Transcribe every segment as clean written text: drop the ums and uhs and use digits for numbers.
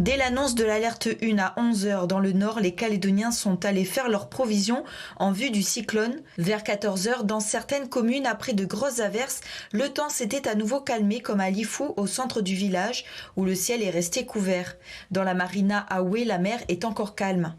Dès l'annonce de l'alerte 1 à 11h dans le nord, les Calédoniens sont allés faire leurs provisions en vue du cyclone. Vers 14h, dans certaines communes, après de grosses averses, le temps s'était à nouveau calmé comme à Lifou, au centre du village, où le ciel est resté couvert. Dans la marina à Oué, la mer est encore calme.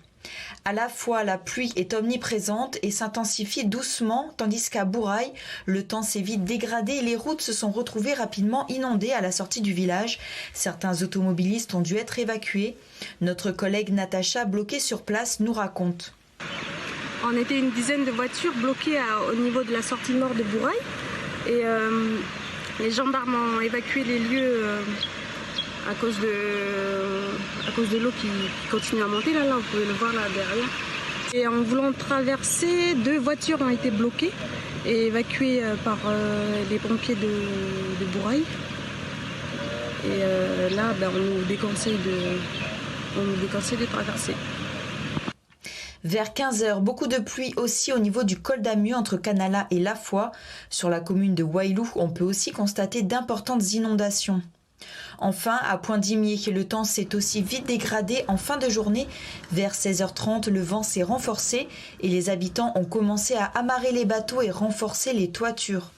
À la fois, la pluie est omniprésente et s'intensifie doucement, tandis qu'à Bourail, le temps s'est vite dégradé et les routes se sont retrouvées rapidement inondées à la sortie du village. Certains automobilistes ont dû être évacués. Notre collègue Natacha, bloquée sur place, nous raconte. On était une dizaine de voitures bloquées au niveau de la sortie nord de Bourail. Et les gendarmes ont évacué les lieux à cause de l'eau qui continue à monter. Là, vous pouvez le voir là derrière. Et en voulant traverser, 2 voitures ont été bloquées et évacuées par les pompiers de Bourail. Et là, on nous déconseille de traverser. Vers 15h, beaucoup de pluie aussi au niveau du col d'Amu entre Canala et Lafoix. Sur la commune de Wailou, on peut aussi constater d'importantes inondations. Enfin, à Pointe-d'Imier, le temps s'est aussi vite dégradé en fin de journée. Vers 16h30, le vent s'est renforcé et les habitants ont commencé à amarrer les bateaux et renforcer les toitures.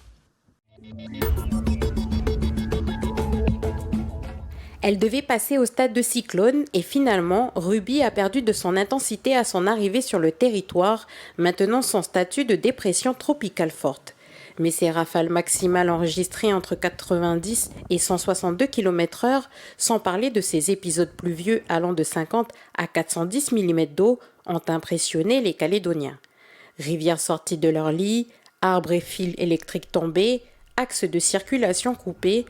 Elle devait passer au stade de cyclone et finalement, Ruby a perdu de son intensité à son arrivée sur le territoire, maintenant son statut de dépression tropicale forte. Mais ces rafales maximales enregistrées entre 90 et 162 km/h, sans parler de ces épisodes pluvieux allant de 50 à 410 mm d'eau, ont impressionné les Calédoniens. Rivières sorties de leur lit, arbres et fils électriques tombés, axes de circulation coupés,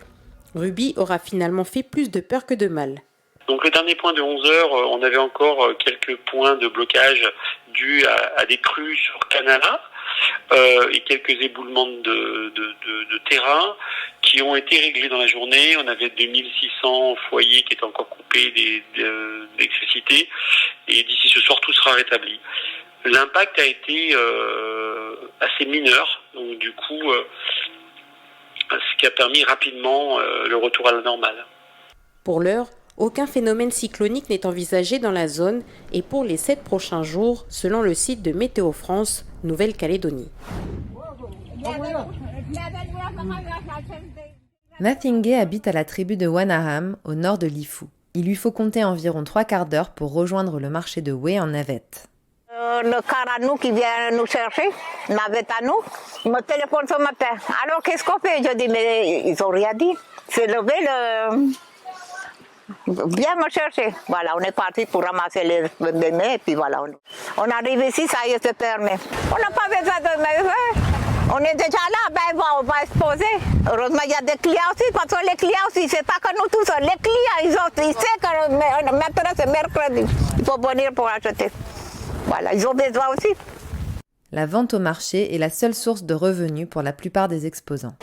Ruby aura finalement fait plus de peur que de mal. Donc le dernier point de 11h, on avait encore quelques points de blocage dus à des crues sur Canala. Et quelques éboulements de terrain qui ont été réglés dans la journée. On avait 2600 foyers qui étaient encore coupés d'électricité et d'ici ce soir tout sera rétabli. L'impact a été assez mineur, donc du coup ce qui a permis rapidement le retour à la normale. Pour l'heure, aucun phénomène cyclonique n'est envisagé dans la zone et pour les 7 prochains jours, selon le site de Météo France, Nouvelle-Calédonie. Mathingé habite à la tribu de Wanaham, au nord de Lifou. Il lui faut compter environ 3/4 d'heure pour rejoindre le marché de Oué en navette. Le car à nous qui vient nous chercher, navette à nous, il me téléphone ce matin. Alors qu'est-ce qu'on fait? Je dis mais ils ont rien dit. C'est levé le... Viens me chercher. Voilà, on est parti pour ramasser les bébés et puis voilà. On arrive ici, ça y est, c'est fermé. On n'a pas besoin de me... On est déjà là, on va se poser. Heureusement, il y a des clients aussi, parce que les clients aussi, c'est pas que nous tous. Les clients, ils savent que maintenant c'est mercredi. Il faut venir pour acheter. Voilà, ils ont besoin aussi. La vente au marché est la seule source de revenus pour la plupart des exposants.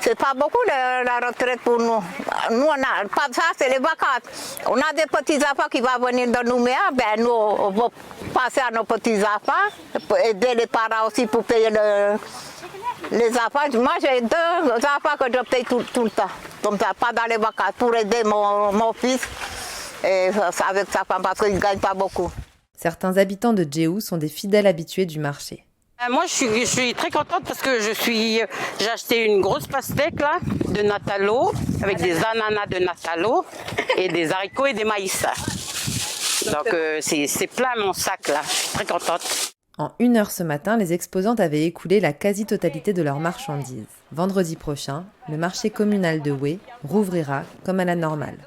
C'est pas beaucoup la retraite pour nous. Nous, on a pas ça, c'est les vacances. On a des petits enfants qui vont venir de Nouméa, nous, on va passer à nos petits enfants, aider les parents aussi pour payer les enfants. Moi, j'ai 2 enfants que je paye tout le temps, comme ça, pas dans les vacances, pour aider mon fils et avec sa femme, parce qu'il ne gagne pas beaucoup. Certains habitants de Djéou sont des fidèles habitués du marché. Moi, je suis très contente parce que j'ai acheté une grosse pastèque là, de Natalo, avec des ananas de Natalo, et des haricots et des maïs. Donc, c'est plein mon sac là, je suis très contente. En 1 heure ce matin, les exposantes avaient écoulé la quasi-totalité de leurs marchandises. Vendredi prochain, le marché communal de Oué rouvrira comme à la normale.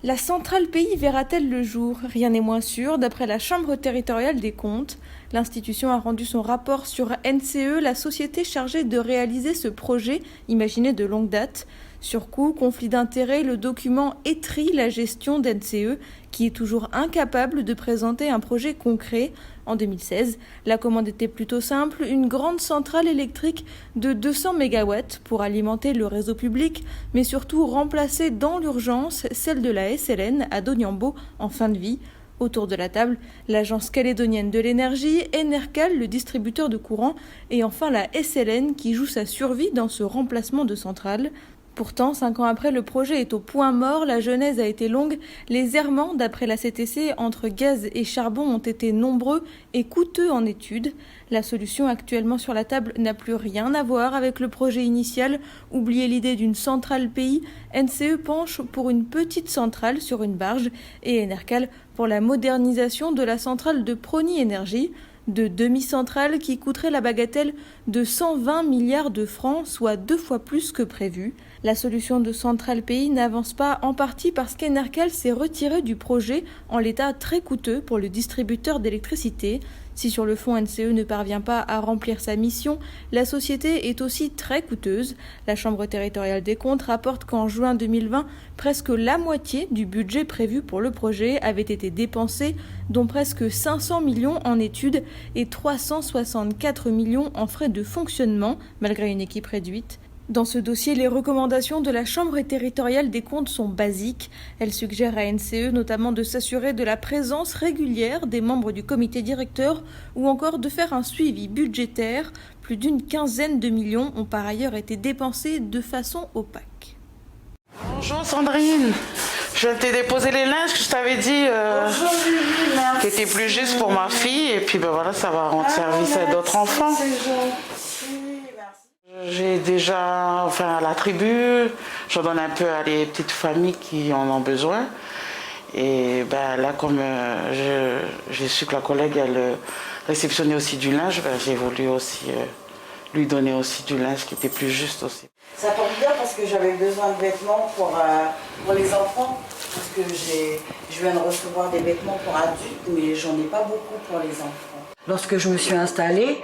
La centrale pays verra-t-elle le jour? Rien n'est moins sûr. D'après la Chambre territoriale des comptes, l'institution a rendu son rapport sur NCE, la société chargée de réaliser ce projet imaginé de longue date. Surcoût, conflit d'intérêts, le document étrie la gestion d'NCE, qui est toujours incapable de présenter un projet concret. En 2016, la commande était plutôt simple, une grande centrale électrique de 200 MW pour alimenter le réseau public, mais surtout remplacer dans l'urgence celle de la SLN à Doniambo en fin de vie. Autour de la table, l'Agence calédonienne de l'énergie, Enercal, le distributeur de courant, et enfin la SLN qui joue sa survie dans ce remplacement de centrale. Pourtant, 5 ans après, le projet est au point mort, la genèse a été longue, les errements, d'après la CTC, entre gaz et charbon ont été nombreux et coûteux en études. La solution actuellement sur la table n'a plus rien à voir avec le projet initial. Oubliez l'idée d'une centrale pays, NCE penche pour une petite centrale sur une barge et Enercal pour la modernisation de la centrale de Prony Énergie, de demi-centrale qui coûterait la bagatelle de 120 milliards de francs, soit 2 fois plus que prévu. La solution de Centrale Pays n'avance pas en partie parce qu'Enercal s'est retiré du projet en l'état très coûteux pour le distributeur d'électricité. Si sur le fond NCE ne parvient pas à remplir sa mission, la société est aussi très coûteuse. La Chambre territoriale des comptes rapporte qu'en juin 2020, presque la moitié du budget prévu pour le projet avait été dépensé, dont presque 500 millions en études et 364 millions en frais de fonctionnement, malgré une équipe réduite. Dans ce dossier, les recommandations de la Chambre territoriale des comptes sont basiques. Elle suggère à NCE notamment de s'assurer de la présence régulière des membres du comité directeur ou encore de faire un suivi budgétaire. Plus d'une quinzaine de millions ont par ailleurs été dépensés de façon opaque. Bonjour Sandrine, je t'ai déposé les linges que je t'avais dit qui étaient plus juste pour ma fille et puis ben voilà, ça va rendre service à d'autres enfants. J'ai déjà, à la tribu, j'en donne un peu à les petites familles qui en ont besoin. Et ben là, comme j'ai su que la collègue elle réceptionnait aussi du linge, j'ai voulu aussi lui donner aussi du linge qui était plus juste aussi. Ça tombe bien parce que j'avais besoin de vêtements pour les enfants. Parce que je viens de recevoir des vêtements pour adultes, mais j'en ai pas beaucoup pour les enfants. Lorsque je me suis installée,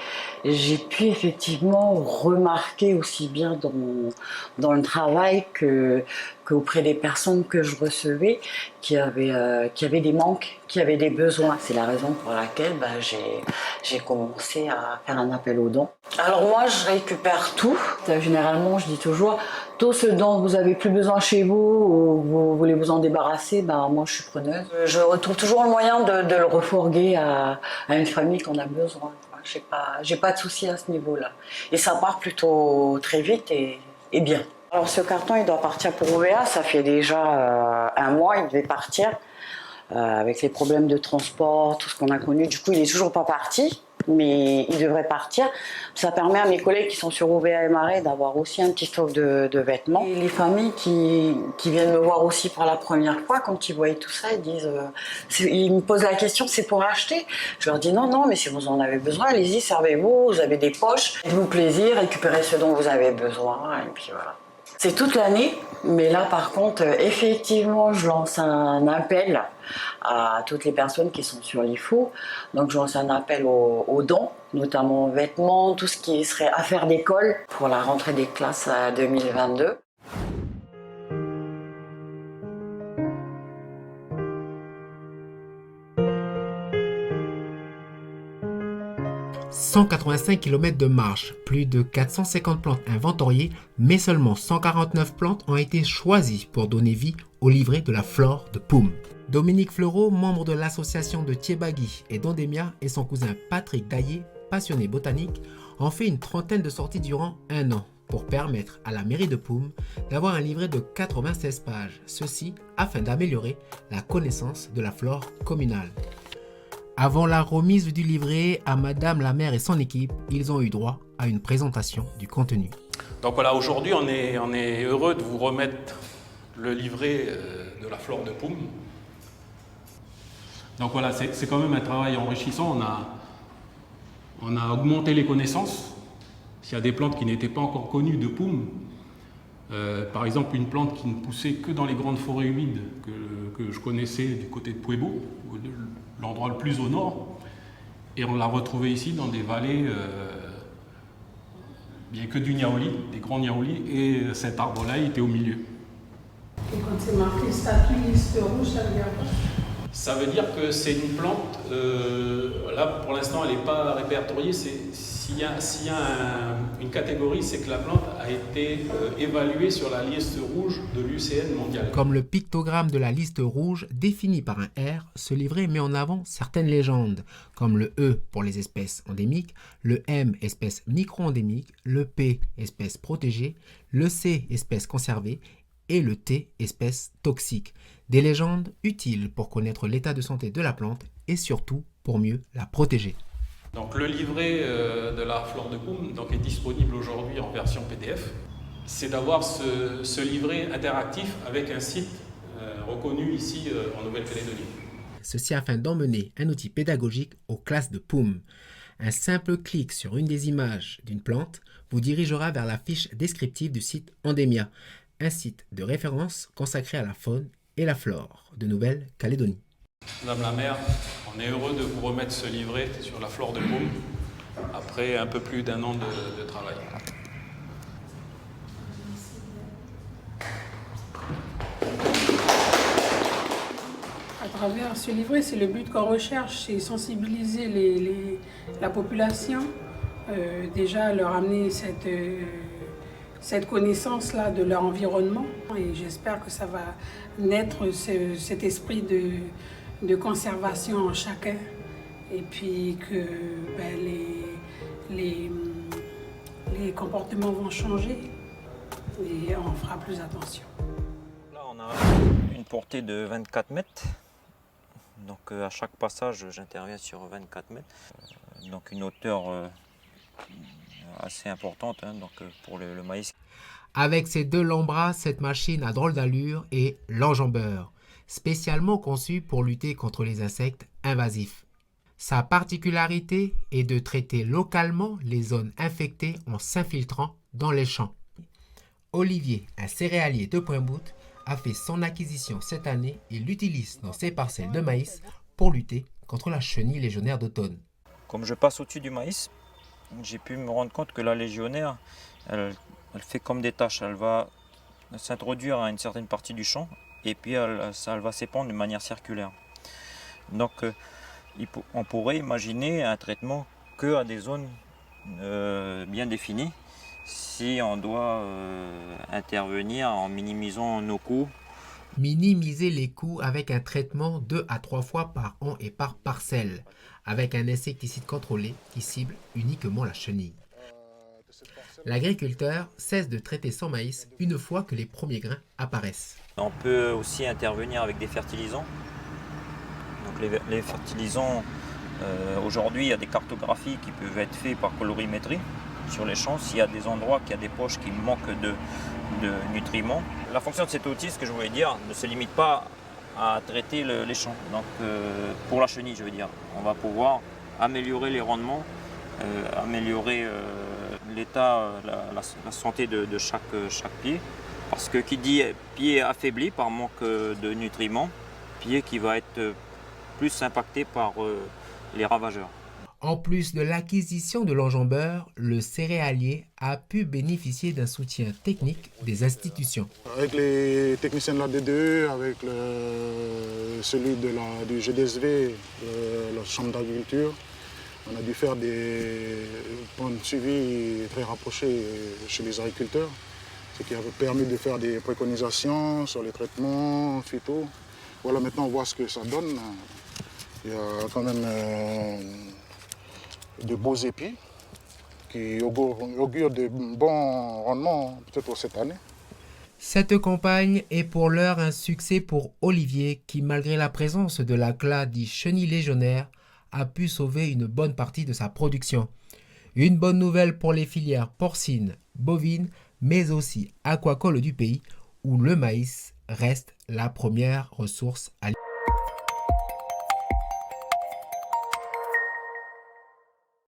j'ai pu effectivement remarquer aussi bien dans le travail qu'auprès des personnes que je recevais qui avaient des manques, qui avaient des besoins. C'est la raison pour laquelle j'ai commencé à faire un appel aux dons. Alors moi, je récupère tout. Généralement, je dis toujours, tout ce dont vous avez plus besoin chez vous ou vous voulez vous en débarrasser, moi je suis preneuse. Je retrouve toujours le moyen de le refourguer à une famille qu'on a besoin. J'ai pas de souci à ce niveau-là. Et ça part plutôt très vite et bien. Alors ce carton, il doit partir pour OVA. Ça fait déjà 1 mois, il devait partir. Avec les problèmes de transport, tout ce qu'on a connu. Du coup, il n'est toujours pas parti, mais il devrait partir. Ça permet à mes collègues qui sont sur OVA et Marais d'avoir aussi un petit stock de vêtements. Et les familles qui viennent me voir aussi pour la première fois, quand ils voient tout ça, ils me posent la question, c'est pour acheter? Je leur dis non, mais si vous en avez besoin, allez-y, servez-vous, vous avez des poches. Faites-vous plaisir, récupérez ce dont vous avez besoin, et puis voilà. C'est toute l'année, mais là par contre, effectivement, je lance un appel à toutes les personnes qui sont sur l'IFO. Donc je lance un appel aux dons, notamment vêtements, tout ce qui serait affaires d'école pour la rentrée des classes 2022. 185 km de marche, plus de 450 plantes inventoriées, mais seulement 149 plantes ont été choisies pour donner vie au livret de la flore de Poum. Dominique Fleureau, membre de l'association de Thiebagui et Dondémia, et son cousin Patrick Daillé, passionné botanique, ont fait une trentaine de sorties durant 1 an pour permettre à la mairie de Poum d'avoir un livret de 96 pages, ceci afin d'améliorer la connaissance de la flore communale. Avant la remise du livret à Madame la maire et son équipe, ils ont eu droit à une présentation du contenu. Donc voilà, aujourd'hui on est heureux de vous remettre le livret de la flore de Poum. Donc voilà, c'est quand même un travail enrichissant. On a augmenté les connaissances. S'il y a des plantes qui n'étaient pas encore connues de Poum, par exemple une plante qui ne poussait que dans les grandes forêts humides que je connaissais du côté de Puebo, l'endroit le plus au nord, et on l'a retrouvée ici dans des vallées, bien que du niaouli, des grands niaoulis, et cet arbre-là était au milieu. Et quand c'est marqué statut liste rouge, ça veut dire quoi? Ça veut dire que c'est une plante, là pour l'instant elle n'est pas répertoriée, s'il y a une catégorie, c'est que la plante a été évaluée sur la liste rouge de l'UICN mondiale. Comme le pictogramme de la liste rouge défini par un R, ce livret met en avant certaines légendes, comme le E pour les espèces endémiques, le M espèces micro-endémiques, le P espèces protégées, le C espèces conservées et le T espèces toxiques. Des légendes utiles pour connaître l'état de santé de la plante et surtout pour mieux la protéger. Donc le livret de la flore de Poum est disponible aujourd'hui en version PDF. C'est d'avoir ce livret interactif avec un site reconnu ici en Nouvelle-Calédonie. Ceci afin d'emmener un outil pédagogique aux classes de Poum. Un simple clic sur une des images d'une plante vous dirigera vers la fiche descriptive du site Endémia, un site de référence consacré à la faune et la flore de Nouvelle-Calédonie. Madame la maire, on est heureux de vous remettre ce livret sur la flore de Poum après un peu plus d'1 an de travail. À travers ce livret, c'est le but qu'on recherche, c'est sensibiliser la population, déjà leur amener cette connaissance-là de leur environnement. Et j'espère que ça va naître cet esprit de conservation en chacun. Et puis que les comportements vont changer et on fera plus attention. Là, on a une portée de 24 mètres. Donc à chaque passage, j'interviens sur 24 mètres. Donc une hauteur assez importante pour le maïs. Avec ses 2 longs bras, cette machine a drôle d'allure et l'enjambeur, spécialement conçu pour lutter contre les insectes invasifs. Sa particularité est de traiter localement les zones infectées en s'infiltrant dans les champs. Olivier, un céréalier de Pointe-Boute, a fait son acquisition cette année et l'utilise dans ses parcelles de maïs pour lutter contre la chenille légionnaire d'automne. Comme je passe au-dessus du maïs, j'ai pu me rendre compte que la légionnaire, elle fait comme des taches. Elle va s'introduire à une certaine partie du champ et puis elle va s'épandre de manière circulaire. Donc on pourrait imaginer un traitement qu'à des zones bien définies si on doit intervenir en minimisant nos coûts. Minimiser les coûts avec un traitement 2 à 3 fois par an et par parcelle, avec un insecticide contrôlé qui cible uniquement la chenille. L'agriculteur cesse de traiter son maïs une fois que les premiers grains apparaissent. On peut aussi intervenir avec des fertilisants. Donc les fertilisants, aujourd'hui il y a des cartographies qui peuvent être faites par colorimétrie sur les champs, s'il y a des endroits, qu'il y a des poches qui manquent de nutriments. La fonction de cet outil, ce que je voulais dire, ne se limite pas à traiter les champs. Donc pour la chenille, je veux dire, on va pouvoir améliorer les rendements, améliorer l'état, la santé de chaque pied. Parce que qui dit pied affaibli par manque de nutriments, pied qui va être plus impacté par les ravageurs. En plus de l'acquisition de l'enjambeur, le céréalier a pu bénéficier d'un soutien technique des institutions. Avec les techniciens de la DDE, avec celui du GDSV, de la Chambre d'agriculture, on a dû faire des points de suivi très rapprochés chez les agriculteurs, ce qui a permis de faire des préconisations sur les traitements phyto. Voilà, maintenant on voit ce que ça donne. Il y a quand même de beaux épis qui augurent de bons rendements peut-être pour cette année. Cette campagne est pour l'heure un succès pour Olivier qui, malgré la présence de la clade dit chenille légionnaire, a pu sauver une bonne partie de sa production. Une bonne nouvelle pour les filières porcines, bovines, mais aussi aquacoles du pays où le maïs reste la première ressource alimentaire.